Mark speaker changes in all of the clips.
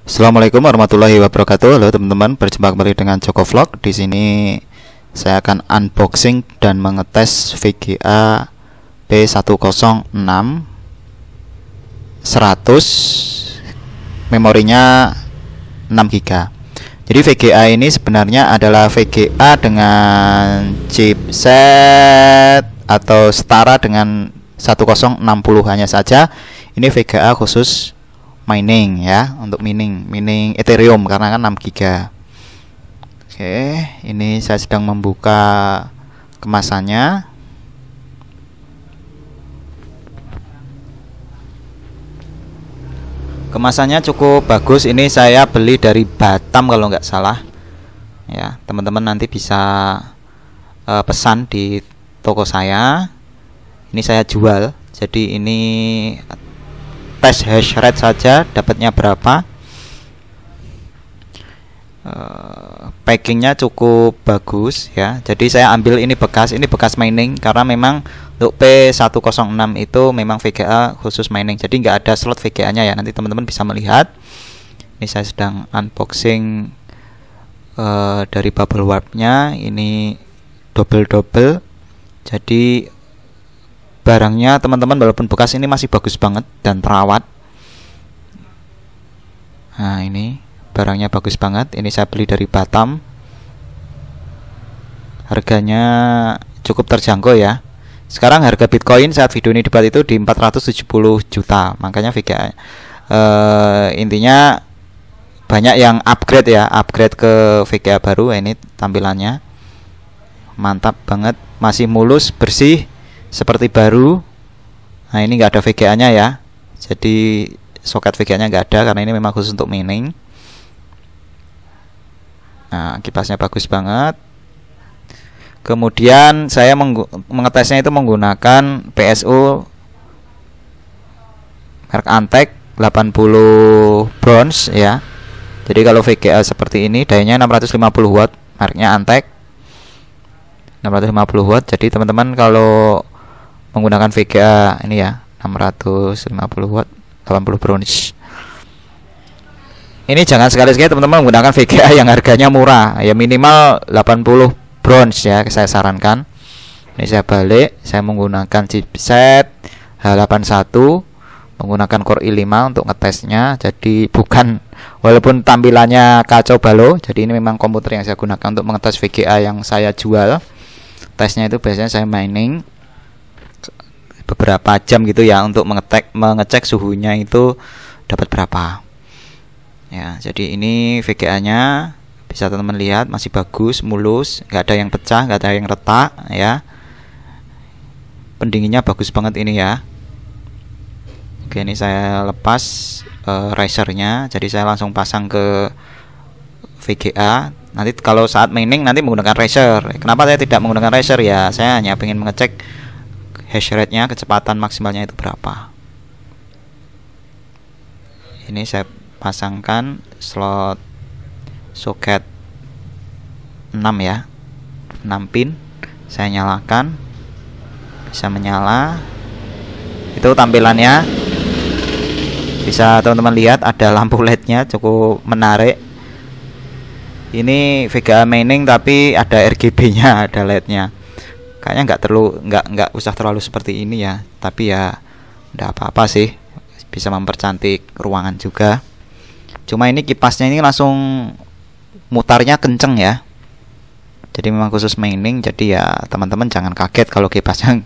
Speaker 1: Assalamualaikum warahmatullahi wabarakatuh. Halo teman-teman, berjumpa kembali dengan Joko Vlog. Di sini saya akan unboxing dan mengetes VGA P106 100, memorinya 6 GB. Jadi VGA ini sebenarnya adalah VGA dengan chipset atau setara dengan 1060, hanya saja ini VGA khusus mining ya, untuk mining Ethereum karena kan 6 GB. Oke, ini saya sedang membuka kemasannya. Kemasannya cukup bagus. Ini saya beli dari Batam kalau nggak salah. Ya, teman-teman nanti bisa pesan di toko saya. Ini saya jual. Jadi ini tes hash rate saja dapatnya berapa. Packingnya cukup bagus ya. Jadi saya ambil ini bekas mining karena memang untuk P106 itu memang VGA khusus mining. Jadi nggak ada slot VGA nya ya. Nanti teman-teman bisa melihat. Ini saya sedang unboxing dari bubble wrap nya. Ini double. Jadi barangnya teman-teman walaupun bekas ini masih bagus banget dan terawat. Nah, ini barangnya bagus banget. Ini saya beli dari Batam. Harganya cukup terjangkau ya. Sekarang harga Bitcoin saat video ini dibuat itu di 470 juta. Makanya VGA intinya banyak yang upgrade ya, upgrade ke VGA baru. Ini tampilannya mantap banget, masih mulus, bersih seperti baru. Nah, ini nggak ada VGA nya ya. Jadi soket VGA nya nggak ada karena ini memang khusus untuk mining. Nah, kipasnya bagus banget. Kemudian saya mengetesnya itu menggunakan PSU merek Antec 80 bronze ya. Jadi kalau VGA seperti ini dayanya 650 watt, mereknya Antec 650 watt. Jadi teman-teman kalau menggunakan VGA ini ya 650 watt 80 bronze, ini jangan sekali-sekali teman-teman menggunakan VGA yang harganya murah ya, minimal 80 bronze ya, saya sarankan. Ini saya balik, saya menggunakan chipset H81 menggunakan Core i5 untuk ngetesnya. Jadi bukan, walaupun tampilannya kacau balau, jadi ini memang komputer yang saya gunakan untuk mengetes VGA yang saya jual. Tesnya itu biasanya saya mining beberapa jam gitu ya, untuk mengecek suhunya itu dapat berapa ya. Jadi ini VGA nya bisa teman-teman lihat masih bagus, mulus, nggak ada yang pecah, nggak ada yang retak ya. Pendinginnya bagus banget ini ya. Oke, ini saya lepas risernya, jadi saya langsung pasang ke VGA. Nanti kalau saat mining nanti menggunakan riser. Kenapa saya tidak menggunakan riser ya? Saya hanya ingin mengecek hash rate nya, kecepatan maksimalnya itu berapa. Ini saya pasangkan slot soket 6 ya, 6 pin. Saya nyalakan, bisa menyala. Itu tampilannya, bisa teman-teman lihat ada lampu LED-nya, cukup menarik. Ini VGA mining tapi ada RGB-nya, ada LED-nya. Kayaknya nggak usah terlalu seperti ini ya, tapi ya nggak apa-apa sih, bisa mempercantik ruangan juga. Cuma ini kipasnya ini langsung mutarnya kenceng ya. Jadi memang khusus mining, jadi ya teman-teman jangan kaget kalau kipasnya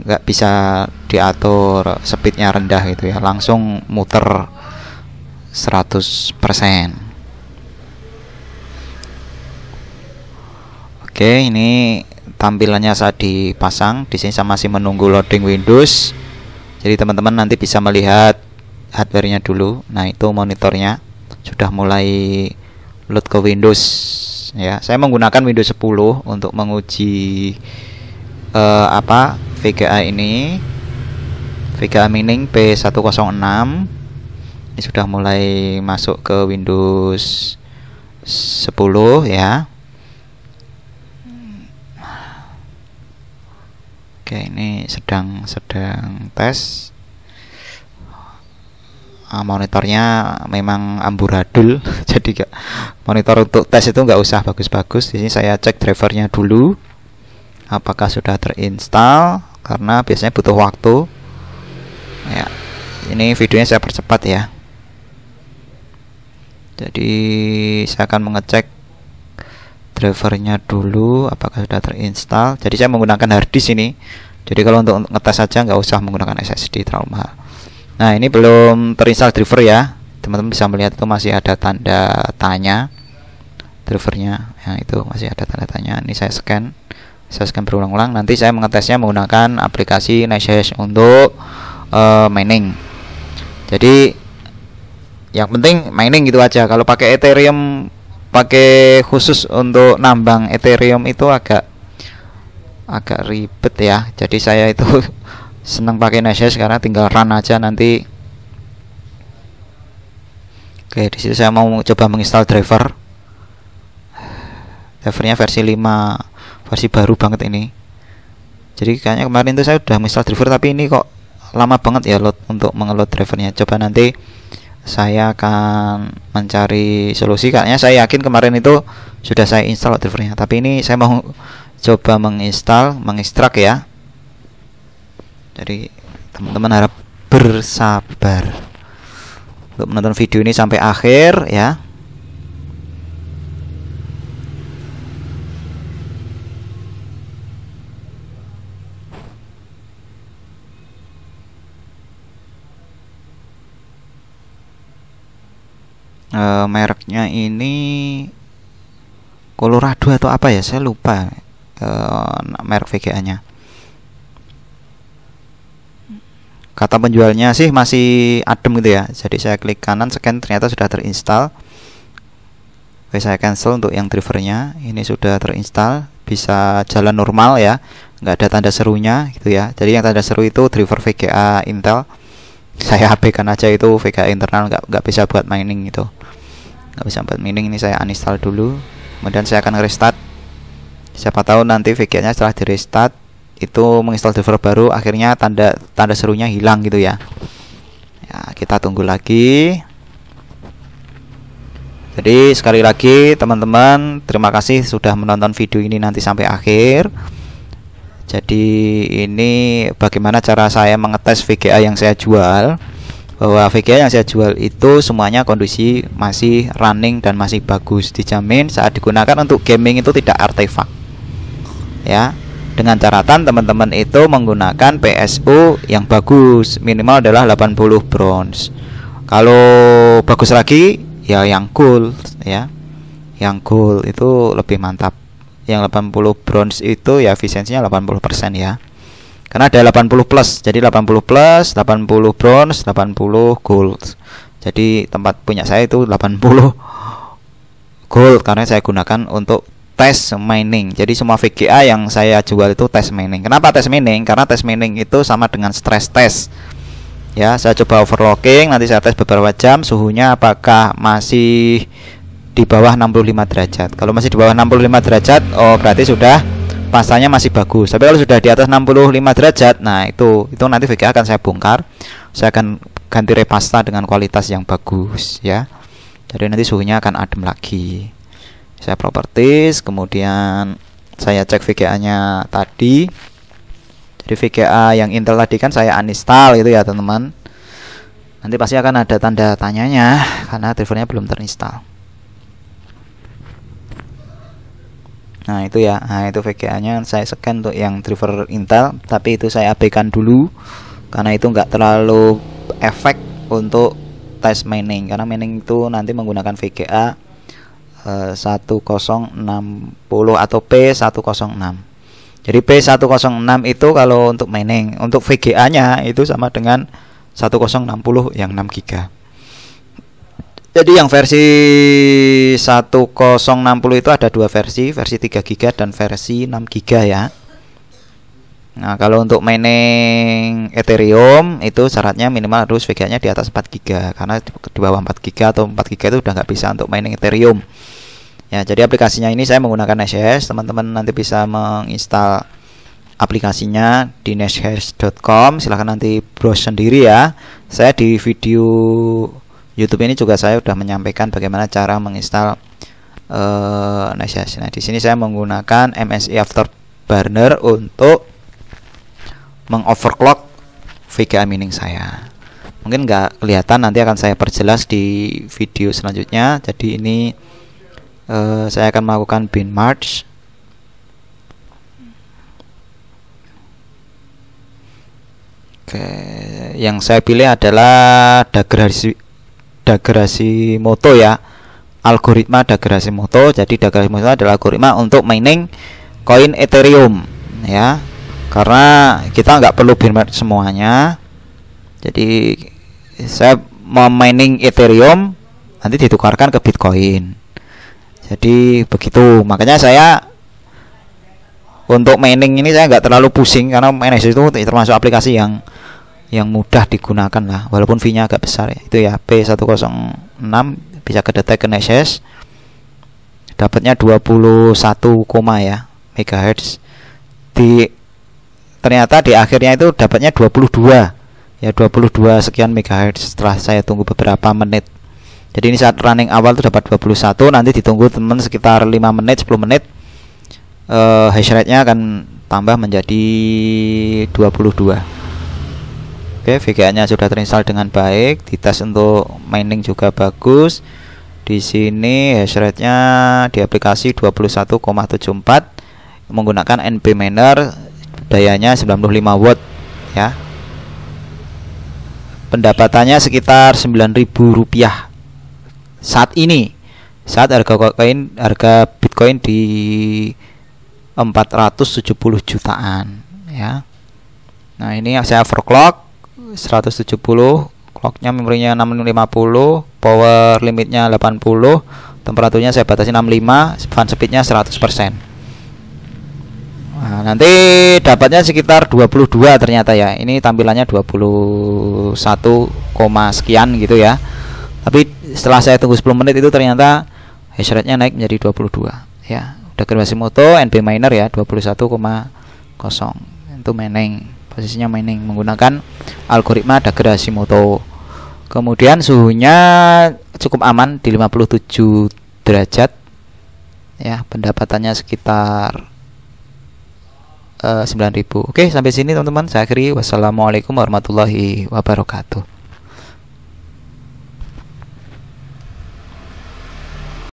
Speaker 1: nggak bisa diatur speednya rendah gitu ya, langsung muter 100%. Oke, ini tampilannya saat dipasang. Di sini saya masih menunggu loading Windows. Jadi teman-teman nanti bisa melihat hardware-nya dulu. Nah, itu monitornya sudah mulai load ke Windows ya. Saya menggunakan Windows 10 untuk menguji VGA ini, VGA mining P106. Ini sudah mulai masuk ke Windows 10 ya. Oke, ini sedang tes. monitornya memang amburadul jadi monitor untuk tes itu nggak usah bagus-bagus. Di sini saya cek drivernya dulu apakah sudah terinstall, karena biasanya butuh waktu ya. Ini videonya saya percepat ya. Jadi saya akan mengecek drivernya dulu apakah sudah terinstall. Jadi saya menggunakan harddisk ini. Jadi kalau untuk ngetes saja nggak usah menggunakan SSD, terlalu mahal. Nah, ini belum terinstall driver ya. Teman-teman bisa melihat itu masih ada tanda tanya drivernya. Yang itu masih ada tanda tanya. Ini saya scan berulang-ulang. Nanti saya mengetesnya menggunakan aplikasi NiceHash untuk mining. Jadi yang penting mining gitu aja. Kalau pakai Ethereum, pakai khusus untuk nambang Ethereum itu agak ribet ya. Jadi saya itu senang pakai NiceHash karena tinggal run aja nanti. Oke, di situ saya mau coba menginstal drivernya versi 5, versi baru banget ini. Jadi kayaknya kemarin itu saya udah menginstal driver, tapi ini kok lama banget ya untuk mengeload drivernya. Coba nanti saya akan mencari solusi. Kayaknya saya yakin kemarin itu sudah saya install drivernya, tapi ini saya mau coba mengekstrak ya. Jadi teman-teman harap bersabar untuk menonton video ini sampai akhir ya. Mereknya ini Colorado atau apa ya, saya lupa merek VGA-nya. Kata penjualnya sih masih adem gitu ya. Jadi saya klik kanan, scan, ternyata sudah terinstall. Oke, saya cancel untuk yang drivernya. Ini sudah terinstall, bisa jalan normal ya, nggak ada tanda serunya gitu ya. Jadi yang tanda seru itu driver VGA Intel. Saya abaikan aja itu VGA internal, nggak bisa buat mining itu. Nggak bisa buat mining. Ini saya uninstall dulu. Kemudian saya akan restart. Siapa tahu nanti VGA-nya setelah di restart itu menginstal driver baru, akhirnya tanda serunya hilang gitu ya. Ya, kita tunggu lagi. Jadi sekali lagi teman-teman, terima kasih sudah menonton video ini nanti sampai akhir. Jadi ini bagaimana cara saya mengetes VGA yang saya jual, bahwa VGA yang saya jual itu semuanya kondisi masih running dan masih bagus, dijamin saat digunakan untuk gaming itu tidak artefak ya. Dengan catatan teman-teman itu menggunakan PSU yang bagus, minimal adalah 80 bronze. Kalau bagus lagi ya yang gold ya. Yang gold itu lebih mantap. Yang 80 bronze itu ya efisiensinya 80% ya. Karena ada 80 plus. Jadi 80 plus, 80 bronze, 80 gold. Jadi tempat punya saya itu 80 gold karena saya gunakan untuk tes mining. Jadi semua VGA yang saya jual itu tes mining. Kenapa tes mining? Karena tes mining itu sama dengan stress test. Ya, saya coba overclocking, nanti saya tes beberapa jam suhunya apakah masih di bawah 65 derajat. Kalau masih di bawah 65 derajat, oh berarti sudah pasanya masih bagus. Tapi kalau sudah di atas 65 derajat, nah itu nanti VGA akan saya bongkar. Saya akan ganti repasta dengan kualitas yang bagus ya. Jadi nanti suhunya akan adem lagi. Saya properties, kemudian saya cek VGA-nya tadi. Jadi VGA yang Intel tadi kan saya uninstall gitu ya teman-teman. Nanti pasti akan ada tanda tanyanya karena drivernya belum terinstall. Nah itu ya, nah itu VGA-nya saya scan untuk yang driver Intel, tapi itu saya abaikan dulu karena itu nggak terlalu efek untuk tes mining, karena mining itu nanti menggunakan VGA 1060 atau P106. Jadi P106 itu kalau untuk mining, untuk VGA-nya itu sama dengan 1060 yang 6 GB. Jadi yang versi 1060 itu ada dua versi 3 GB dan versi 6 GB ya. Nah, kalau untuk mining Ethereum itu syaratnya minimal harus VGA-nya di atas 4 GB, karena di bawah 4 GB atau 4 GB itu udah nggak bisa untuk mining Ethereum. Ya, jadi aplikasinya ini saya menggunakan NiceHash. Teman-teman nanti bisa menginstal aplikasinya di nashhash.com. Silahkan nanti browse sendiri ya. Saya di video YouTube ini juga saya sudah menyampaikan bagaimana cara menginstal Nashhash. Nah, di sini saya menggunakan MSI Afterburner untuk mengoverclock VGA mining saya. Mungkin nggak kelihatan, nanti akan saya perjelas di video selanjutnya. Jadi ini saya akan melakukan bin merge. Oke, yang saya pilih adalah Dagger Hashimoto ya, algoritma Dagger Hashimoto. Jadi Dagger Hashimoto adalah algoritma untuk mining koin Ethereum ya, karena kita nggak perlu bin merge semuanya. Jadi saya mau mining Ethereum, nanti ditukarkan ke Bitcoin. Jadi begitu, makanya saya untuk mining ini saya nggak terlalu pusing, karena Nashhash itu termasuk aplikasi yang mudah digunakan lah, walaupun fee-nya agak besar ya. Itu ya P106 bisa kedetek ke Nashhash, dapatnya 21, ya megahertz. Ternyata di akhirnya itu dapatnya 22 ya, 22 sekian megahertz setelah saya tunggu beberapa menit. Jadi ini saat running awal itu dapat 21, nanti ditunggu teman sekitar 5 menit 10 menit, hash rate-nya akan tambah menjadi 22. Oke, VGA-nya sudah terinstall dengan baik, dites untuk mining juga bagus. Di sini hash rate-nya di aplikasi 21,74 menggunakan NP miner, dayanya 95 watt ya. Pendapatannya sekitar Rp9.000 saat ini, saat harga Bitcoin di 470 jutaan ya. Nah, ini saya overclock 170, clocknya memorinya 650, power limitnya 80, temperaturnya saya batasi 65, fan speednya 100%. Nah, nanti dapatnya sekitar 22 ternyata ya. Ini tampilannya 21, sekian gitu ya. Tapi setelah saya tunggu 10 menit itu ternyata hash rate-nya naik menjadi 22 ya. Dagger Hashimoto NP miner ya, 21,0 itu mining. Posisinya mining menggunakan algoritma Dagger Hashimoto. Kemudian suhunya cukup aman di 57 derajat ya. Pendapatannya sekitar 9.000. Oke, sampai sini teman-teman saya akhiri. Wassalamualaikum warahmatullahi wabarakatuh.